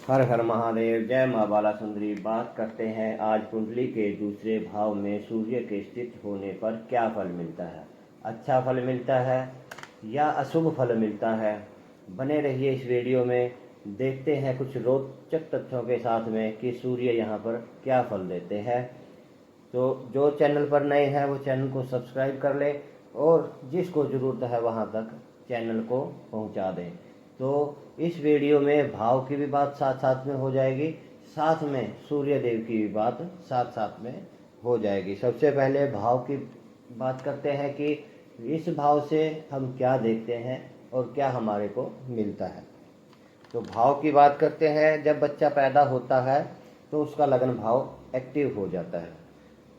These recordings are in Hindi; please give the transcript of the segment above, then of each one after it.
हर हर महादेव। जय माँ बाला सुंदरी। बात करते हैं आज कुंडली के दूसरे भाव में सूर्य के स्थित होने पर क्या फल मिलता है। अच्छा फल मिलता है या अशुभ फल मिलता है। बने रहिए इस वीडियो में, देखते हैं कुछ रोचक तथ्यों के साथ में कि सूर्य यहाँ पर क्या फल देते हैं। तो जो चैनल पर नए हैं वो चैनल को सब्सक्राइब कर ले और जिसको ज़रूरत है वहाँ तक चैनल को पहुँचा दें। तो इस वीडियो में भाव की भी बात साथ साथ में हो जाएगी, साथ में सूर्य देव की भी बात साथ साथ में हो जाएगी। सबसे पहले भाव की बात करते हैं कि इस भाव से हम क्या देखते हैं और क्या हमारे को मिलता है। तो भाव की बात करते हैं। जब बच्चा पैदा होता है तो उसका लगन भाव एक्टिव हो जाता है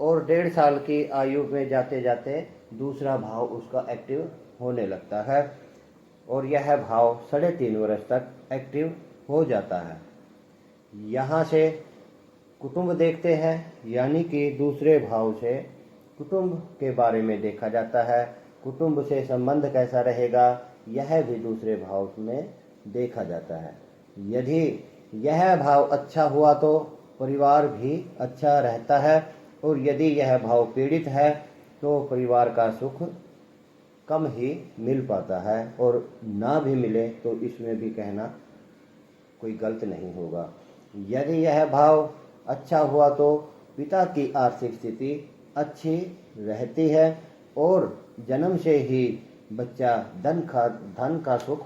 और 1.5 साल की आयु में जाते जाते दूसरा भाव उसका एक्टिव होने लगता है और यह भाव 3.5 वर्ष तक एक्टिव हो जाता है। यहाँ से कुटुंब देखते हैं, यानी कि दूसरे भाव से कुटुंब के बारे में देखा जाता है। कुटुंब से संबंध कैसा रहेगा यह भी दूसरे भाव में देखा जाता है। यदि यह भाव अच्छा हुआ तो परिवार भी अच्छा रहता है और यदि यह भाव पीड़ित है तो परिवार का सुख कम ही मिल पाता है और ना भी मिले तो इसमें भी कहना कोई गलत नहीं होगा। यदि यह भाव अच्छा हुआ तो पिता की आर्थिक स्थिति अच्छी रहती है और जन्म से ही बच्चा धन का सुख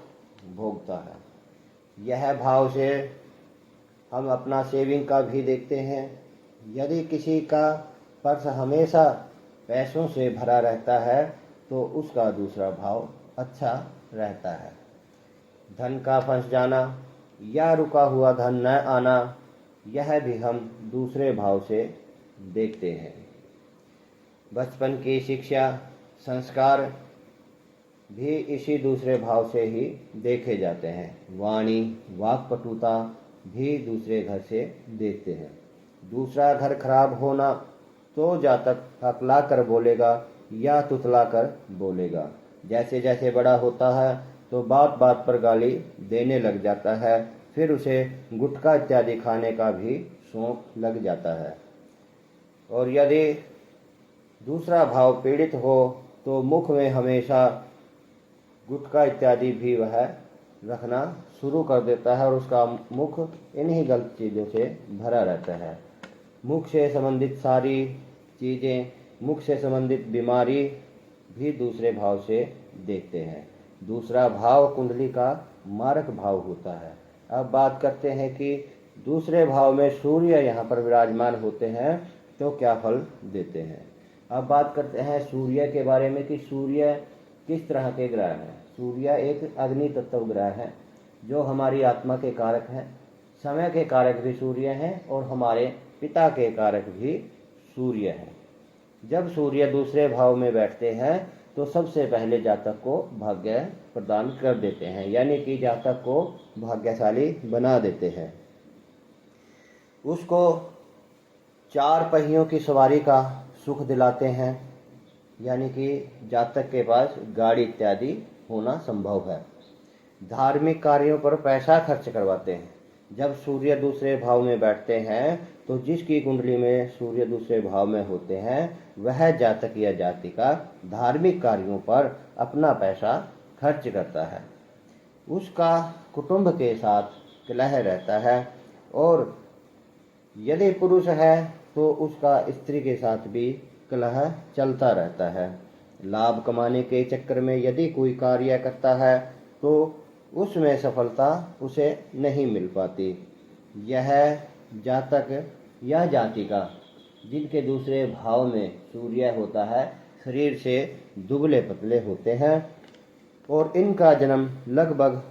भोगता है। यह भाव से हम अपना सेविंग का भी देखते हैं। यदि किसी का पर्स हमेशा पैसों से भरा रहता है तो उसका दूसरा भाव अच्छा रहता है। धन का फंस जाना या रुका हुआ धन न आना, यह भी हम दूसरे भाव से देखते हैं। बचपन की शिक्षा संस्कार भी इसी दूसरे भाव से ही देखे जाते हैं। वाणी वाक्पटुता भी दूसरे घर से देखते हैं। दूसरा घर खराब होना तो जातक हकला कर बोलेगा या तुतला कर बोलेगा। जैसे जैसे बड़ा होता है तो बात बात पर गाली देने लग जाता है, फिर उसे गुटखा इत्यादि खाने का भी शौक लग जाता है। और यदि दूसरा भाव पीड़ित हो तो मुख में हमेशा गुटखा इत्यादि भी वह रखना शुरू कर देता है और उसका मुख इन्हीं गलत चीज़ों से भरा रहता है। मुख से संबंधित सारी चीज़ें, मुख से संबंधित बीमारी भी दूसरे भाव से देखते हैं। दूसरा भाव कुंडली का मारक भाव होता है। अब बात करते हैं कि दूसरे भाव में सूर्य यहाँ पर विराजमान होते हैं तो क्या फल देते हैं। अब बात करते हैं सूर्य के बारे में कि सूर्य किस तरह के ग्रह हैं। सूर्य एक अग्नि तत्व ग्रह है जो हमारी आत्मा के कारक हैं। समय के कारक भी सूर्य हैं और हमारे पिता के कारक भी सूर्य हैं। जब सूर्य दूसरे भाव में बैठते हैं तो सबसे पहले जातक को भाग्य प्रदान कर देते हैं, यानी कि जातक को भाग्यशाली बना देते हैं। उसको 4 पहियों की सवारी का सुख दिलाते हैं, यानी कि जातक के पास गाड़ी इत्यादि होना संभव है। धार्मिक कार्यों पर पैसा खर्च करवाते हैं। जब सूर्य दूसरे भाव में बैठते हैं तो जिसकी कुंडली में सूर्य दूसरे भाव में होते हैं वह जातक या जातिका धार्मिक कार्यों पर अपना पैसा खर्च करता है। उसका कुटुंब के साथ कलह रहता है और यदि पुरुष है तो उसका स्त्री के साथ भी कलह चलता रहता है। लाभ कमाने के चक्कर में यदि कोई कार्य करता है तो उसमें सफलता उसे नहीं मिल पाती। यह जातक या जातिका जिनके दूसरे भाव में सूर्य होता है शरीर से दुबले पतले होते हैं और इनका जन्म लगभग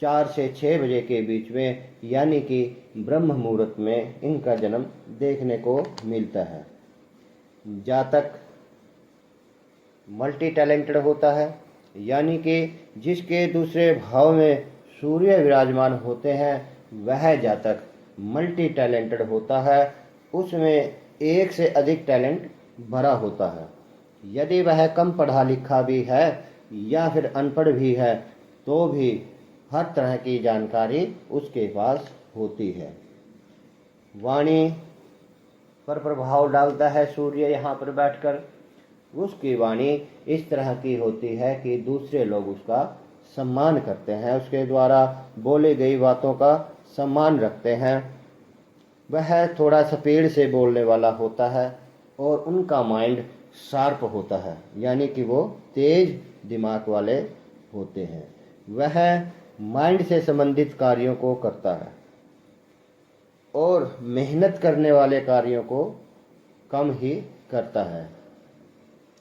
4 से 6 बजे के बीच में, यानी कि ब्रह्म मुहूर्त में इनका जन्म देखने को मिलता है। जातक मल्टी टैलेंटेड होता है, यानी कि जिसके दूसरे भाव में सूर्य विराजमान होते हैं वह जातक मल्टी टैलेंटेड होता है। उसमें एक से अधिक टैलेंट भरा होता है। यदि वह कम पढ़ा लिखा भी है या फिर अनपढ़ भी है तो भी हर तरह की जानकारी उसके पास होती है। वाणी पर प्रभाव डालता है सूर्य यहाँ पर बैठकर। उसकी वाणी इस तरह की होती है कि दूसरे लोग उसका सम्मान करते हैं, उसके द्वारा बोली गई बातों का सम्मान रखते हैं। वह थोड़ा स्पीड से बोलने वाला होता है और उनका माइंड शार्प होता है, यानी कि वो तेज दिमाग वाले होते हैं। वह माइंड से संबंधित कार्यों को करता है और मेहनत करने वाले कार्यों को कम ही करता है।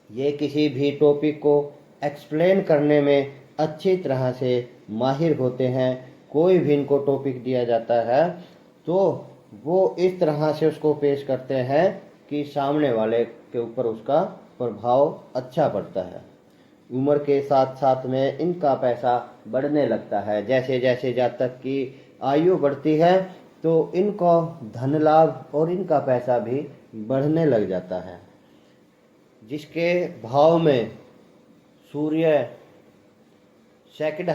ये किसी भी टॉपिक को एक्सप्लेन करने में अच्छी तरह से माहिर होते हैं। कोई भी इनको टॉपिक दिया जाता है तो वो इस तरह से उसको पेश करते हैं कि सामने वाले के ऊपर उसका प्रभाव अच्छा पड़ता है। उम्र के साथ साथ में इनका पैसा बढ़ने लगता है। जैसे जैसे जातक की आयु बढ़ती है तो इनको धन लाभ और इनका पैसा भी बढ़ने लग जाता है। जिसके भाव में सूर्य सेकंड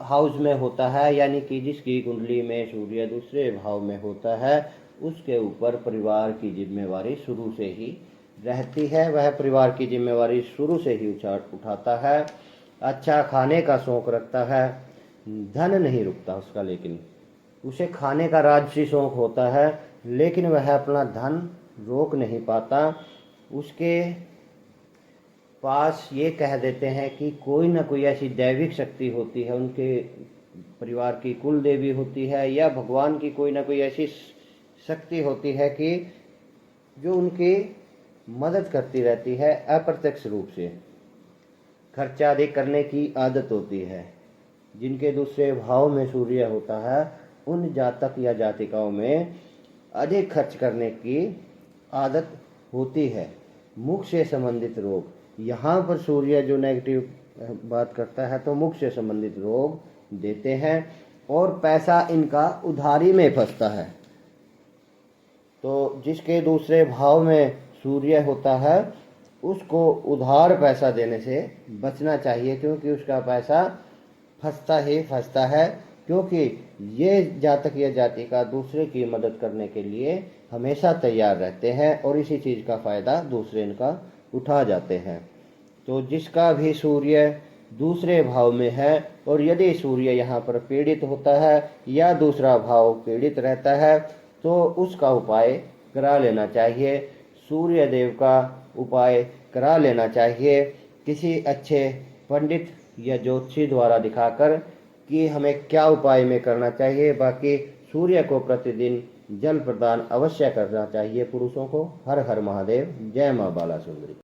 हाउस में होता है, यानी कि जिसकी कुंडली में सूर्य दूसरे भाव में होता है, उसके ऊपर परिवार की जिम्मेवारी शुरू से ही रहती है। वह परिवार की जिम्मेवारी शुरू से ही उठाता है। अच्छा खाने का शौक रखता है, धन नहीं रुकता उसका, लेकिन उसे खाने का राजसी शौक होता है, लेकिन वह अपना धन रोक नहीं पाता। उसके पास ये कह देते हैं कि कोई ना कोई ऐसी दैविक शक्ति होती है, उनके परिवार की कुल देवी होती है या भगवान की कोई ना कोई ऐसी शक्ति होती है कि जो उनकी मदद करती रहती है अप्रत्यक्ष रूप से। खर्चा अधिक करने की आदत होती है। जिनके दूसरे भाव में सूर्य होता है उन जातक या जातिकाओं में अधिक खर्च करने की आदत होती है। मुख से संबंधित रोग, यहाँ पर सूर्य जो नेगेटिव बात करता है तो मुख से संबंधित रोग देते हैं और पैसा इनका उधारी में फंसता है। तो जिसके दूसरे भाव में सूर्य होता है उसको उधार पैसा देने से बचना चाहिए, क्योंकि उसका पैसा फंसता ही फंसता है। क्योंकि ये जातक या जाति का दूसरे की मदद करने के लिए हमेशा तैयार रहते हैं और इसी चीज़ का फ़ायदा दूसरे इनका उठा जाते हैं। तो जिसका भी सूर्य दूसरे भाव में है और यदि सूर्य यहाँ पर पीड़ित होता है या दूसरा भाव पीड़ित रहता है तो उसका उपाय करा लेना चाहिए। सूर्य देव का उपाय करा लेना चाहिए किसी अच्छे पंडित या ज्योतिषी द्वारा दिखाकर कि हमें क्या उपाय में करना चाहिए। बाकी सूर्य को प्रतिदिन जल प्रदान अवश्य करना चाहिए पुरुषों को। हर हर महादेव। जय माँ बाला सुंदरी।